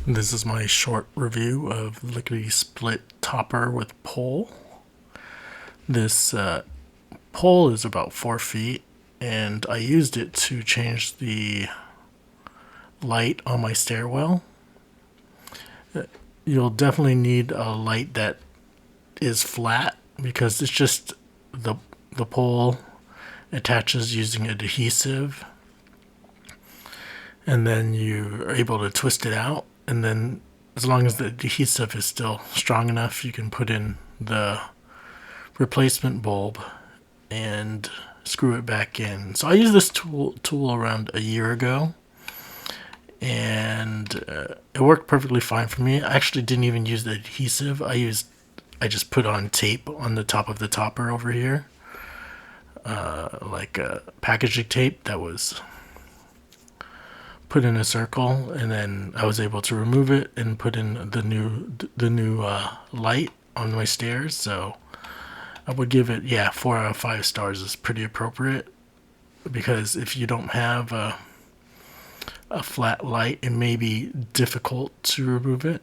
This is my short review of Lickety Split Topper with pole. This pole is about 4 feet, and I used it to change the light on my stairwell. You'll definitely need a light that is flat because it's just the pole attaches using adhesive, and then you're able to twist it out, and then as long as the adhesive is still strong enough, you can put in the replacement bulb and screw it back in. So I used this tool around a year ago, and it worked perfectly fine for me. I actually didn't even use the adhesive. I just put on tape on the top of the topper over here, like a packaging tape that was put in a circle, and then I was able to remove it and put in the new light on my stairs. So I would give it 4 out of 5 stars is pretty appropriate, because if you don't have a flat light, it may be difficult to remove it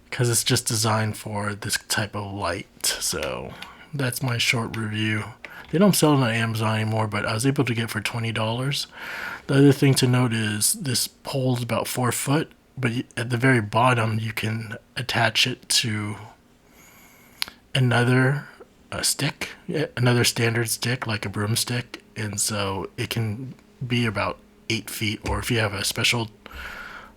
because it's just designed for this type of light. So that's my short review. They don't sell it on Amazon anymore, but I was able to get it for $20. The other thing to note is this pole is about 4 foot, but at the very bottom you can attach it to another stick, another standard stick like a broomstick, and so it can be about 8 feet. Or if you have a special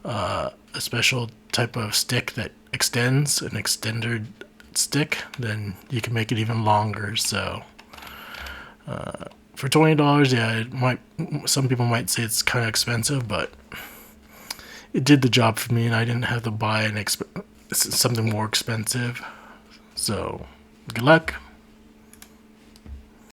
type of stick that extends, an extended stick, then you can make it even longer. So for $20, it might, some people might say it's kind of expensive, but it did the job for me, and I didn't have to buy something more expensive. So good luck.